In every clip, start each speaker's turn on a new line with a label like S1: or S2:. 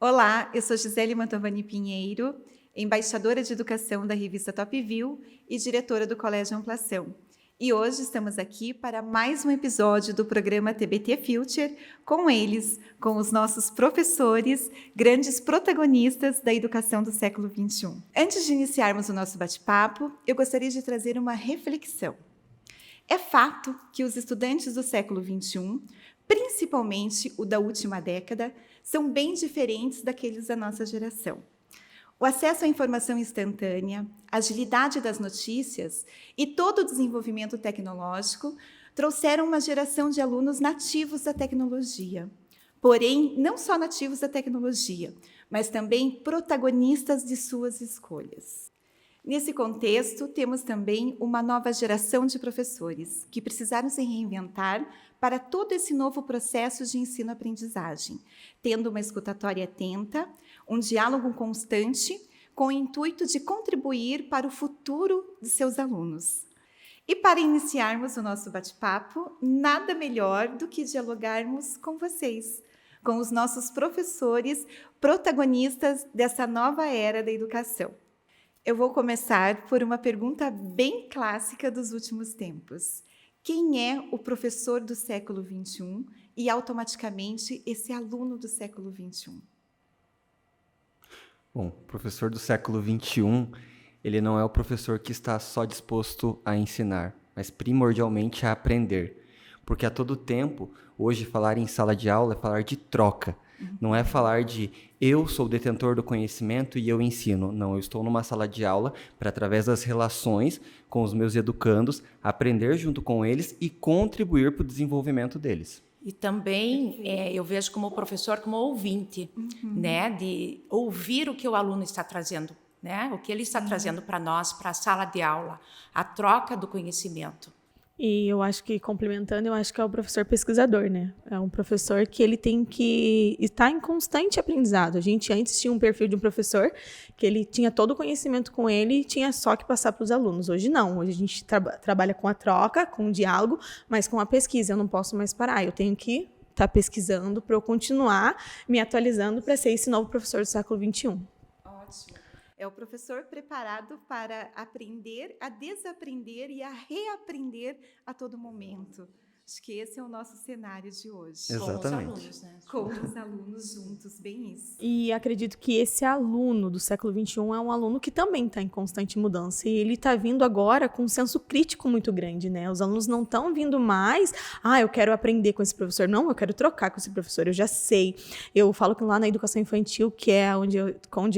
S1: Olá, eu sou Gisele Mantovani Pinheiro, embaixadora de educação da revista Top View e diretora do Colégio Amplação. E hoje estamos aqui para mais um episódio do programa TBT Future com eles, com os nossos professores, grandes protagonistas da educação do século XXI. Antes de iniciarmos o nosso bate-papo, eu gostaria de trazer uma reflexão. É fato que os estudantes do século XXI, principalmente o da última década, são bem diferentes daqueles da nossa geração. O acesso à informação instantânea, a agilidade das notícias e todo o desenvolvimento tecnológico trouxeram uma geração de alunos nativos da tecnologia. Porém, não só nativos da tecnologia, mas também protagonistas de suas escolhas. Nesse contexto, temos também uma nova geração de professores que precisaram se reinventar para todo esse novo processo de ensino-aprendizagem, tendo uma escutatória atenta, um diálogo constante, com o intuito de contribuir para o futuro de seus alunos. E para iniciarmos o nosso bate-papo, nada melhor do que dialogarmos com vocês, com os nossos professores, protagonistas dessa nova era da educação. Eu vou começar por uma pergunta bem clássica dos últimos tempos. Quem é o professor do século XXI e, automaticamente, esse aluno do século XXI?
S2: Bom, o professor do século XXI, ele não é o professor que está só disposto a ensinar, mas primordialmente a aprender. Porque a todo tempo, hoje, falar em sala de aula é falar de troca. Não é falar de eu sou o detentor do conhecimento e eu ensino. Não, eu estou numa sala de aula para, através das relações com os meus educandos, aprender junto com eles e contribuir para o desenvolvimento deles.
S3: E também eu vejo como professor, como ouvinte, né, de ouvir o que o aluno está trazendo, né, o que ele está trazendo para nós, para a sala de aula, a troca do conhecimento.
S4: E eu acho que, complementando, eu acho que é o professor pesquisador, né? É um professor que ele tem que estar em constante aprendizado. A gente antes tinha um perfil de um professor que ele tinha todo o conhecimento com ele e tinha só que passar para os alunos. Hoje não. Hoje a gente trabalha com a troca, com o diálogo, mas com a pesquisa. Eu não posso mais parar. Eu tenho que estar pesquisando para eu continuar me atualizando para ser esse novo professor do século XXI.
S1: Ótimo. É o professor preparado para aprender, a desaprender e a reaprender a todo momento. Acho que esse é o nosso cenário de hoje.
S2: Exatamente.
S3: Com os alunos, né?
S1: Com os alunos juntos, bem isso.
S4: E acredito que esse aluno do século XXI é um aluno que também está em constante mudança. E ele está vindo agora com um senso crítico muito grande, né? Os alunos não estão vindo mais, eu quero aprender com esse professor. Não, eu quero trocar com esse professor, eu já sei. Eu falo que lá na educação infantil, que é onde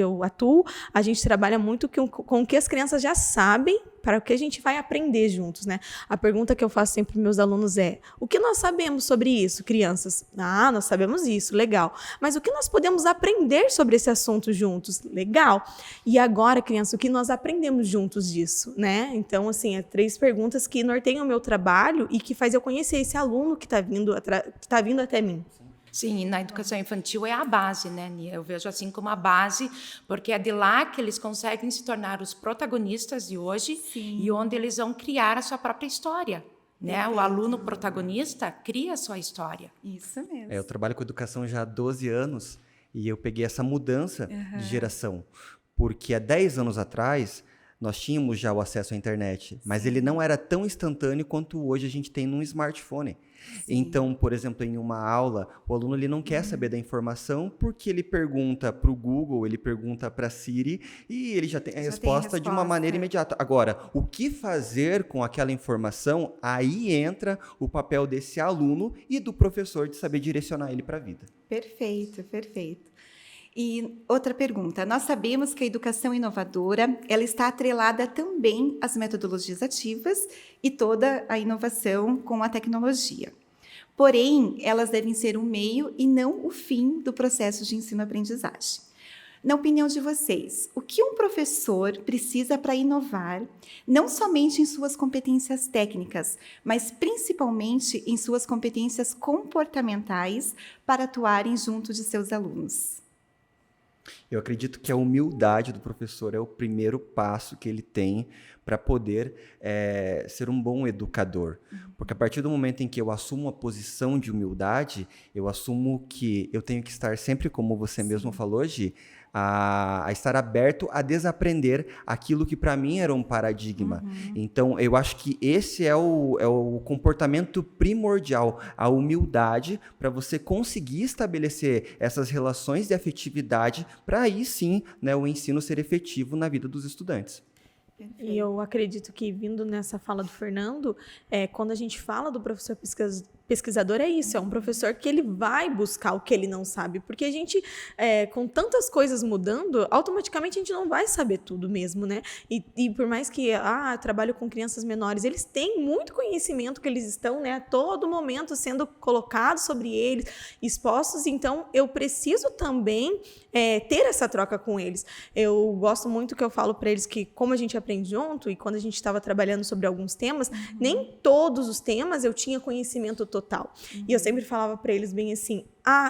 S4: eu atuo, a gente trabalha muito com o que as crianças já sabem, para o que a gente vai aprender juntos, né? A pergunta que eu faço sempre para meus alunos é: o que nós sabemos sobre isso, crianças? Nós sabemos isso, legal. Mas o que nós podemos aprender sobre esse assunto juntos? Legal. E agora, criança, o que nós aprendemos juntos disso, né? Então, assim, 3 perguntas que norteiam o meu trabalho e que faz eu conhecer esse aluno que está vindo até mim.
S3: Sim, e na educação infantil é a base, né, Nia? Eu vejo assim como a base, porque é de lá que eles conseguem se tornar os protagonistas de hoje. Sim. E onde eles vão criar a sua própria história, né? O aluno protagonista cria a sua história.
S1: Isso mesmo.
S2: Eu trabalho com educação já há 12 anos e eu peguei essa mudança de geração, porque há 10 anos atrás nós tínhamos já o acesso à internet, mas ele não era tão instantâneo quanto hoje a gente tem num smartphone. Sim. Então, por exemplo, em uma aula, o aluno ele não quer saber da informação porque ele pergunta para o Google, ele pergunta para a Siri e ele já tem a resposta de uma maneira imediata. Agora, o que fazer com aquela informação, aí entra o papel desse aluno e do professor de saber direcionar ele para a vida.
S1: Perfeito, perfeito. E outra pergunta, nós sabemos que a educação inovadora, ela está atrelada também às metodologias ativas e toda a inovação com a tecnologia. Porém, elas devem ser um meio e não o fim do processo de ensino-aprendizagem. Na opinião de vocês, o que um professor precisa para inovar, não somente em suas competências técnicas, mas principalmente em suas competências comportamentais para atuarem junto de seus alunos?
S2: Eu acredito que a humildade do professor é o primeiro passo que ele tem para poder ser um bom educador. Porque a partir do momento em que eu assumo uma posição de humildade, eu assumo que eu tenho que estar sempre, como você mesmo falou, Gi, a estar aberto a desaprender aquilo que para mim era um paradigma. Então, eu acho que esse é o comportamento primordial, a humildade, para você conseguir estabelecer essas relações de afetividade, para aí sim, né, o ensino ser efetivo na vida dos estudantes.
S4: E eu acredito que, vindo nessa fala do Fernando, quando a gente fala do professor pesquisador, é isso, é um professor que ele vai buscar o que ele não sabe, porque a gente, com tantas coisas mudando, automaticamente a gente não vai saber tudo mesmo, né? E por mais que eu trabalho com crianças menores, eles têm muito conhecimento que eles estão, né, a todo momento sendo colocados sobre eles, expostos, então eu preciso também ter essa troca com eles. Eu gosto muito que eu falo para eles que, como a gente aprende junto, e quando a gente estava trabalhando sobre alguns temas, nem todos os temas eu tinha conhecimento total. E eu sempre falava para eles bem assim,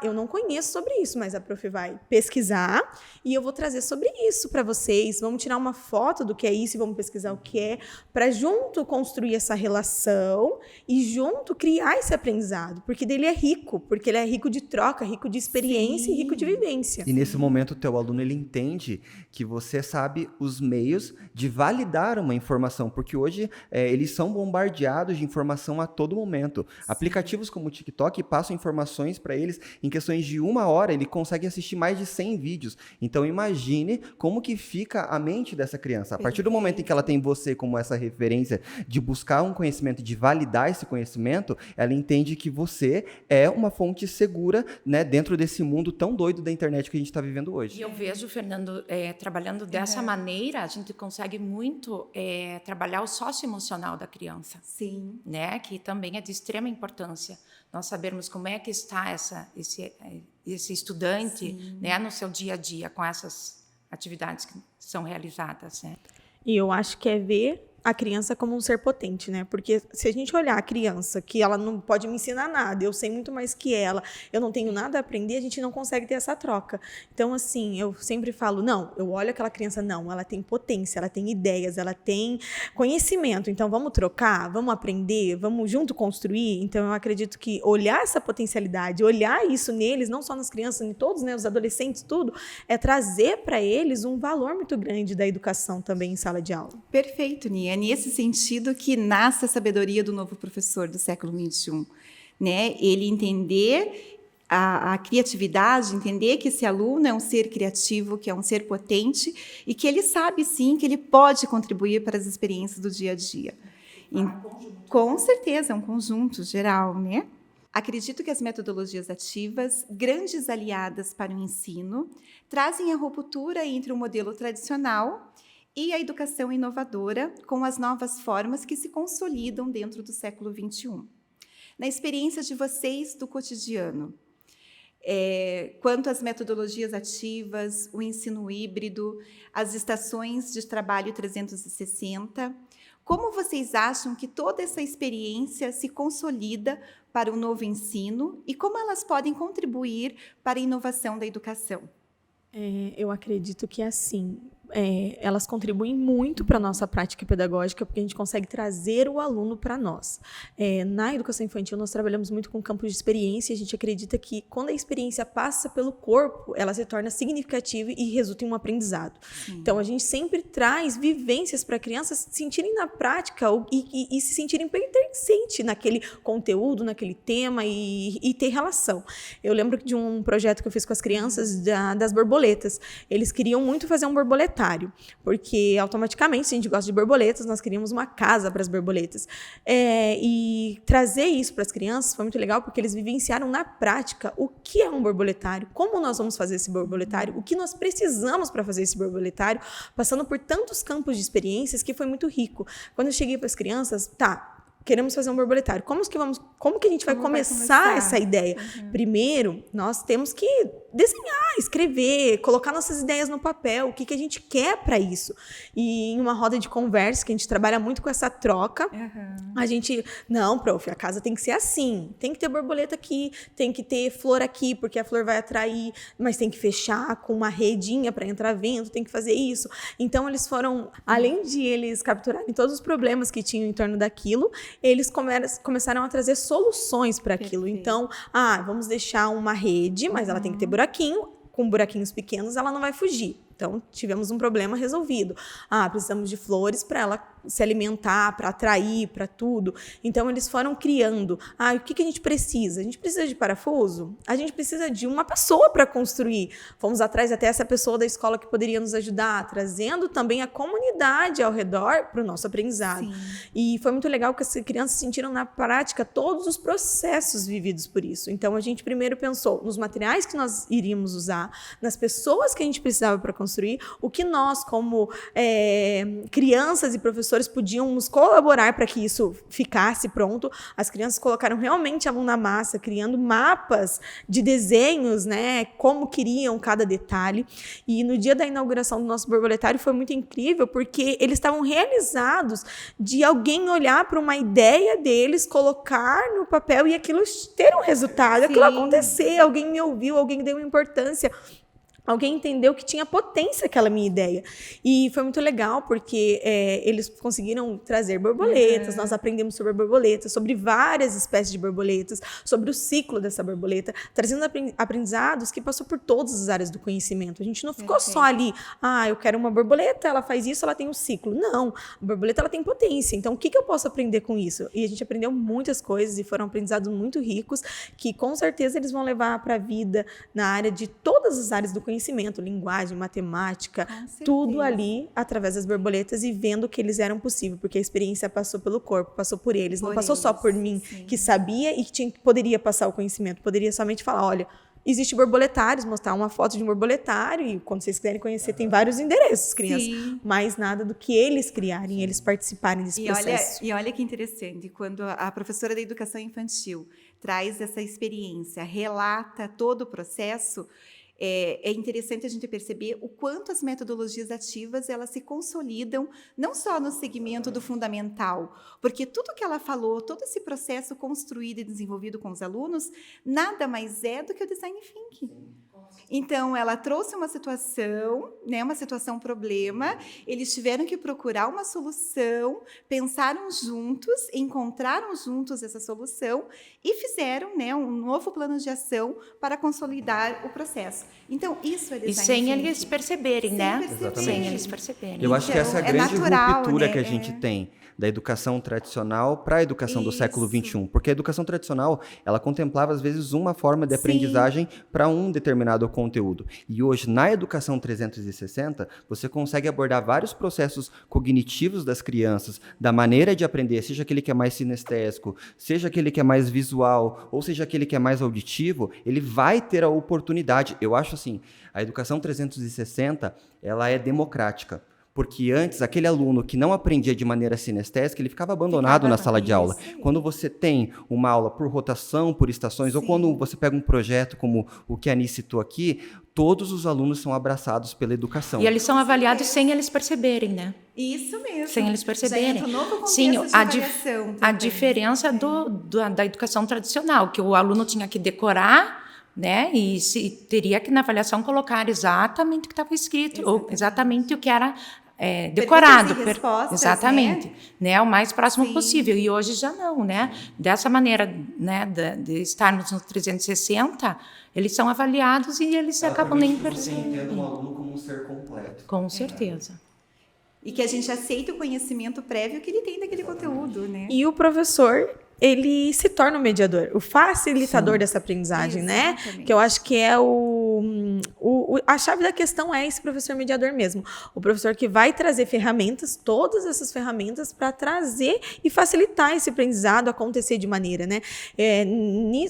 S4: eu não conheço sobre isso, mas a prof vai pesquisar e eu vou trazer sobre isso para vocês. Vamos tirar uma foto do que é isso e vamos pesquisar o que é, para junto construir essa relação e junto criar esse aprendizado, porque dele é rico, porque ele é rico de troca, rico de experiência e rico de vivência.
S2: E nesse momento o teu aluno ele entende que você sabe os meios de validar uma informação, porque hoje eles são bombardeados de informação a todo momento. Aplicativos como o TikTok passam informações para eles em questões de 1 hora, ele consegue assistir mais de 100 vídeos. Então, imagine como que fica a mente dessa criança. A partir do momento em que ela tem você como essa referência de buscar um conhecimento, de validar esse conhecimento, ela entende que você é uma fonte segura, né, dentro desse mundo tão doido da internet que a gente está vivendo hoje.
S3: E eu vejo, Fernando, trabalhando dessa maneira, a gente consegue muito trabalhar o socioemocional da criança.
S1: Sim.
S3: Né, que também é de extrema importância. Nós sabermos como é que está esse estudante, né, no seu dia a dia, com essas atividades que são realizadas. Né?
S4: E eu acho que é ver a criança como um ser potente, né? Porque se a gente olhar a criança, que ela não pode me ensinar nada, eu sei muito mais que ela, eu não tenho nada a aprender, a gente não consegue ter essa troca. Então, assim, eu sempre falo, não, eu olho aquela criança, não, ela tem potência, ela tem ideias, ela tem conhecimento, então vamos trocar, vamos aprender, vamos junto construir. Então, eu acredito que olhar essa potencialidade, olhar isso neles, não só nas crianças, em todos, né, os adolescentes, tudo, é trazer para eles um valor muito grande da educação também em sala de aula.
S1: Perfeito, Nia. É nesse sentido que nasce a sabedoria do novo professor do século XXI. Né? Ele entender a criatividade, entender que esse aluno é um ser criativo, que é um ser potente e que ele sabe, sim, que ele pode contribuir para as experiências do dia a dia. Com certeza, é um conjunto geral, né? Acredito que as metodologias ativas, grandes aliadas para o ensino, trazem a ruptura entre o modelo tradicional e a educação inovadora com as novas formas que se consolidam dentro do século XXI. Na experiência de vocês do cotidiano, quanto às metodologias ativas, o ensino híbrido, as estações de trabalho 360, como vocês acham que toda essa experiência se consolida para o novo ensino e como elas podem contribuir para a inovação da educação?
S4: Eu acredito que, assim, elas contribuem muito para a nossa prática pedagógica, porque a gente consegue trazer o aluno para nós. Na educação infantil, nós trabalhamos muito com campos de experiência, e a gente acredita que, quando a experiência passa pelo corpo, ela se torna significativa e resulta em um aprendizado. Sim. Então, a gente sempre traz vivências para crianças se sentirem na prática e se sentirem pertencentes naquele conteúdo, naquele tema e ter relação. Eu lembro de um projeto que eu fiz com as crianças das borboletas. Eles queriam muito fazer um borboletário, porque automaticamente, se a gente gosta de borboletas, nós queríamos uma casa para as borboletas. E trazer isso para as crianças foi muito legal, porque eles vivenciaram na prática o que é um borboletário, como nós vamos fazer esse borboletário, o que nós precisamos para fazer esse borboletário, passando por tantos campos de experiências que foi muito rico. Quando eu cheguei para as crianças, queremos fazer um borboletário. Como que a gente vai começar essa ideia? Primeiro, nós temos que desenhar, escrever, colocar nossas ideias no papel, o que a gente quer para isso. E em uma roda de conversa, que a gente trabalha muito com essa troca, a gente, não, prof, a casa tem que ser assim, tem que ter borboleta aqui, tem que ter flor aqui, porque a flor vai atrair, mas tem que fechar com uma redinha para entrar vento, tem que fazer isso. Então, eles foram, além de eles capturarem todos os problemas que tinham em torno daquilo, eles começaram a trazer soluções para aquilo. Então, vamos deixar uma rede, mas ela tem que ter buraquinho, com buraquinhos pequenos ela não vai fugir. Então, tivemos um problema resolvido. Precisamos de flores para ela se alimentar, para atrair, para tudo. Então, eles foram criando. O que a gente precisa? A gente precisa de parafuso? A gente precisa de uma pessoa para construir. Fomos atrás até essa pessoa da escola que poderia nos ajudar, trazendo também a comunidade ao redor para o nosso aprendizado. Sim. E foi muito legal que as crianças sentiram na prática todos os processos vividos por isso. Então, a gente primeiro pensou nos materiais que nós iríamos usar, nas pessoas que a gente precisava para construir, o que nós, como crianças e professores, podíamos colaborar para que isso ficasse pronto. As crianças colocaram realmente a mão na massa, criando mapas de desenhos, né, como queriam cada detalhe. E no dia da inauguração do nosso borboletário foi muito incrível, porque eles estavam realizados de alguém olhar para uma ideia deles, colocar no papel e aquilo ter um resultado, aquilo acontecer, alguém me ouviu, alguém deu importância. Alguém entendeu que tinha potência aquela minha ideia. E foi muito legal, porque eles conseguiram trazer borboletas, nós aprendemos sobre borboletas, sobre várias espécies de borboletas, sobre o ciclo dessa borboleta, trazendo aprendizados que passou por todas as áreas do conhecimento. A gente não ficou só ali, eu quero uma borboleta, ela faz isso, ela tem um ciclo. Não, a borboleta ela tem potência, então o que eu posso aprender com isso? E a gente aprendeu muitas coisas e foram aprendizados muito ricos, que com certeza eles vão levar para a vida na área de todas as áreas do conhecimento, linguagem, matemática, tudo ali através das borboletas e vendo que eles eram possíveis, porque a experiência passou pelo corpo, passou por eles, não passou só por mim, que sabia e que poderia passar o conhecimento, poderia somente falar, olha, existe borboletários, mostrar uma foto de um borboletário e quando vocês quiserem conhecer tem vários endereços, crianças, mais nada do que eles criarem, eles participarem desse processo.
S1: E olha que interessante, quando a professora da educação infantil traz essa experiência, relata todo o processo, é interessante a gente perceber o quanto as metodologias ativas elas se consolidam, não só no segmento do fundamental, porque tudo que ela falou, todo esse processo construído e desenvolvido com os alunos, nada mais é do que o design thinking. Então, ela trouxe uma situação, né, uma situação problema, eles tiveram que procurar uma solução, pensaram juntos, encontraram juntos essa solução e fizeram, né, um novo plano de ação para consolidar o processo. Então, isso é design
S3: E sem
S1: thinking.
S3: eles perceberem, né?
S2: Exatamente.
S3: Sem eles perceberem.
S2: Eu acho que essa é a grande
S1: natural,
S2: ruptura,
S1: né?
S2: que a gente tem da educação tradicional para a educação do século XXI. Porque a educação tradicional, ela contemplava, às vezes, uma forma de aprendizagem para um determinado conteúdo. E hoje, na educação 360, você consegue abordar vários processos cognitivos das crianças, da maneira de aprender, seja aquele que é mais sinestésico, seja aquele que é mais visual, ou seja aquele que é mais auditivo, ele vai ter a oportunidade. Eu acho assim, a educação 360, ela é democrática. Porque antes, aquele aluno que não aprendia de maneira sinestésica, ele ficava abandonado na sala de aula. Quando você tem uma aula por rotação, por estações, ou quando você pega um projeto como o que a Ani citou aqui, todos os alunos são abraçados pela educação.
S3: E eles são avaliados sem eles perceberem, né?
S1: Isso mesmo.
S3: Sem eles perceberem.
S1: Já entra um novo contexto
S3: Sim,
S1: de avaliação
S3: a
S1: também.
S3: diferença da educação tradicional, que o aluno tinha que decorar, né? E teria que, na avaliação, colocar exatamente o que estava escrito, ou exatamente o que era decorado. Exatamente. Né? O mais próximo possível. E hoje já não, né? Dessa maneira, né, de estarmos no 360, eles são avaliados e eles acabam nem percebendo.
S2: Você entende um aluno como um ser completo.
S3: Com certeza.
S1: E que a gente aceita o conhecimento prévio que ele tem daquele conteúdo, né?
S4: E o professor, ele se torna o mediador, o facilitador dessa aprendizagem, né? Que eu acho que é a chave da questão é esse professor mediador mesmo. O professor que vai trazer ferramentas, todas essas ferramentas, para trazer e facilitar esse aprendizado acontecer de maneira, né?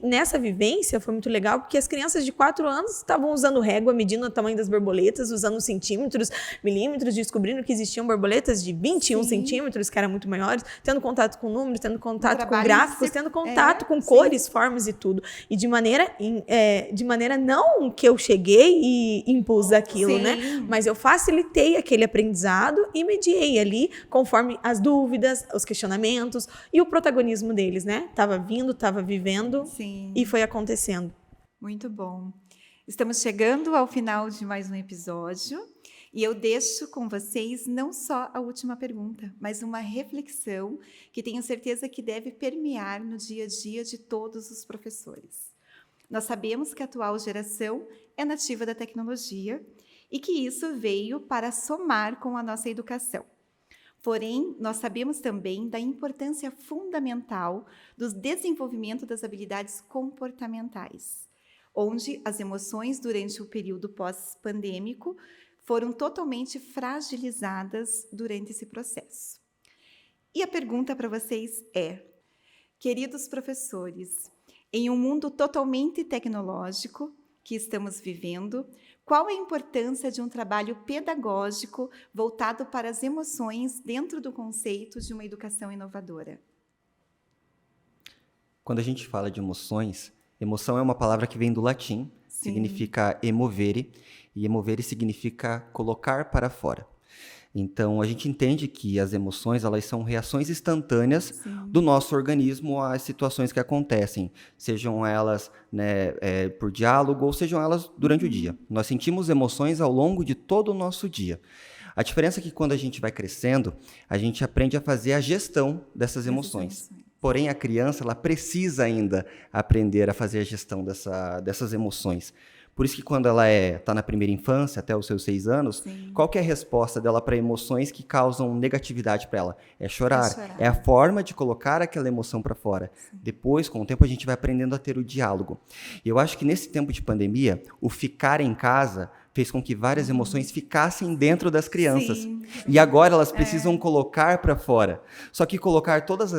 S4: Nessa vivência foi muito legal, porque as crianças de 4 anos estavam usando régua, medindo o tamanho das borboletas, usando centímetros, milímetros, descobrindo que existiam borboletas de 21 centímetros, que eram muito maiores, tendo contato com números, tendo contato com gráficos, tendo contato com cores, formas e tudo. E de maneira não que eu cheguei e impus aquilo, né? Mas eu facilitei aquele aprendizado e mediei ali, conforme as dúvidas, os questionamentos e o protagonismo deles, né? Tava vindo, tava vivendo e foi acontecendo.
S1: Muito bom. Estamos chegando ao final de mais um episódio e eu deixo com vocês não só a última pergunta, mas uma reflexão que tenho certeza que deve permear no dia a dia de todos os professores. Nós sabemos que a atual geração é nativa da tecnologia e que isso veio para somar com a nossa educação. Porém, nós sabemos também da importância fundamental do desenvolvimento das habilidades comportamentais, onde as emoções durante o período pós-pandêmico foram totalmente fragilizadas durante esse processo. E a pergunta para vocês é, queridos professores, em um mundo totalmente tecnológico que estamos vivendo, qual a importância de um trabalho pedagógico voltado para as emoções dentro do conceito de uma educação inovadora?
S2: Quando a gente fala de emoções, emoção é uma palavra que vem do latim, significa emovere, e emovere significa colocar para fora. Então, a gente entende que as emoções, elas são reações instantâneas do nosso organismo às situações que acontecem, sejam elas, né, por diálogo ou sejam elas durante o dia. Nós sentimos emoções ao longo de todo o nosso dia. A diferença é que quando a gente vai crescendo, a gente aprende a fazer a gestão dessas emoções. Porém, a criança, ela precisa ainda aprender a fazer a gestão dessas emoções. Por isso que quando ela está na primeira infância, até os seus 6 anos, qual que é a resposta dela para emoções que causam negatividade para ela? É chorar. É a forma de colocar aquela emoção para fora. Depois, com o tempo, a gente vai aprendendo a ter o diálogo. E eu acho que nesse tempo de pandemia, o ficar em casa fez com que várias emoções ficassem dentro das crianças. E agora elas precisam colocar para fora. Só que colocar todas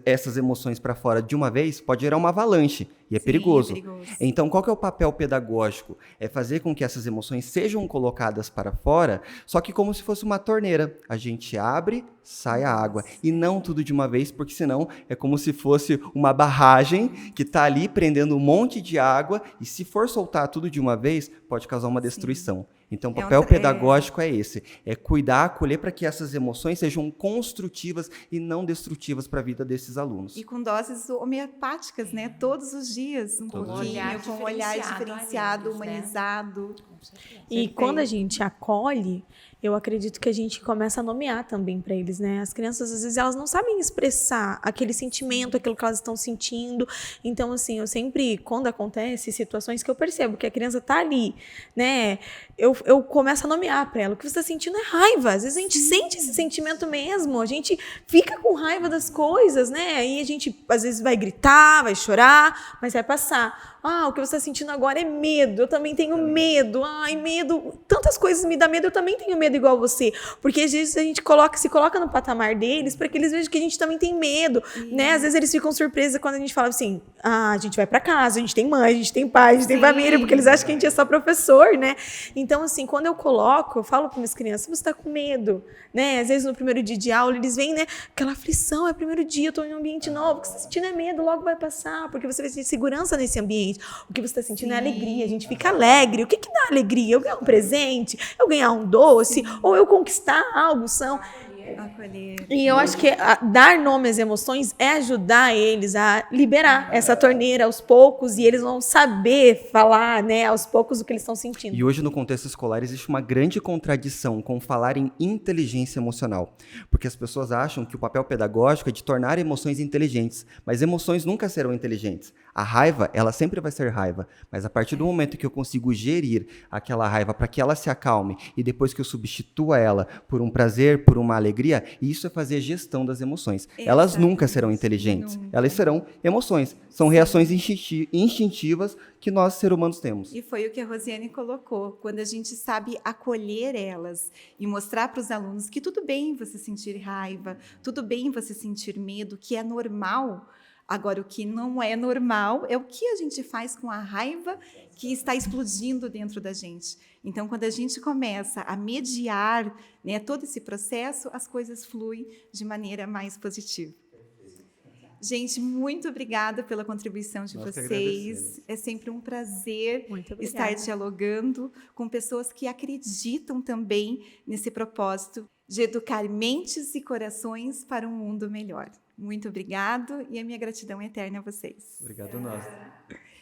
S2: essas emoções para fora de uma vez pode gerar uma avalanche. E é perigoso. Então, qual que é o papel pedagógico? É fazer com que essas emoções sejam colocadas para fora, só que como se fosse uma torneira. A gente abre, sai a água. E não tudo de uma vez, porque senão é como se fosse uma barragem que está ali prendendo um monte de água, e se for soltar tudo de uma vez, pode causar uma destruição. Então, o papel pedagógico é esse, é cuidar, acolher para que essas emoções sejam construtivas e não destrutivas para a vida desses alunos.
S1: E com doses homeopáticas, né? Todos os dias, pouquinho, com um olhar diferenciado, humanizado.
S4: E quando a gente acolhe, eu acredito que a gente começa a nomear também para eles, né? As crianças, às vezes, elas não sabem expressar aquele sentimento, aquilo que elas estão sentindo. Então, assim, eu sempre, quando acontece situações que eu percebo que a criança está ali, né? Eu começo a nomear para ela. O que você está sentindo é raiva. Às vezes a gente sente esse sentimento mesmo. A gente fica com raiva das coisas, né? Aí a gente, às vezes, vai gritar, vai chorar, mas vai passar. O que você está sentindo agora é medo. Eu também tenho medo. Ai, medo. Tantas coisas me dá medo. Eu também tenho medo igual você. Porque às vezes a gente se coloca no patamar deles para que eles vejam que a gente também tem medo, né? Às vezes eles ficam surpresos quando a gente fala assim, a gente vai para casa, a gente tem mãe, a gente tem pai, a gente tem família, porque eles acham que a gente é só professor, né? Então, assim, quando eu falo para minhas crianças, você está com medo, né? Às vezes no primeiro dia de aula eles vêm, né? Aquela aflição, é o primeiro dia, eu estou em um ambiente novo, o que você está sentindo é medo, logo vai passar, porque você vai sentir segurança nesse ambiente. O que você está sentindo é alegria, a gente fica alegre. O que dá alegria? Eu ganhar um presente, eu ganhar um doce, ou eu conquistar algo,
S1: Acolher.
S4: E eu acho que dar nome às emoções é ajudar eles a liberar essa torneira aos poucos, e eles vão saber falar, né, aos poucos o que eles estão sentindo.
S2: E hoje no contexto escolar existe uma grande contradição com falar em inteligência emocional, porque as pessoas acham que o papel pedagógico é de tornar emoções inteligentes, mas emoções nunca serão inteligentes. A raiva, ela sempre vai ser raiva, mas a partir do momento que eu consigo gerir aquela raiva para que ela se acalme e depois que eu substitua ela por um prazer, por uma alegria, isso é fazer gestão das emoções. Elas nunca serão inteligentes, elas serão emoções, são reações instintivas que nós, seres humanos, temos.
S1: E foi o que a Rosiane colocou, quando a gente sabe acolher elas e mostrar para os alunos que tudo bem você sentir raiva, tudo bem você sentir medo, que é normal. Agora, o que não é normal é o que a gente faz com a raiva que está explodindo dentro da gente. Então, quando a gente começa a mediar, né, todo esse processo, as coisas fluem de maneira mais positiva. Gente, muito obrigada pela contribuição de vocês. É sempre um prazer estar dialogando com pessoas que acreditam também nesse propósito de educar mentes e corações para um mundo melhor. Muito obrigado e a minha gratidão eterna a vocês.
S2: Obrigado a nós.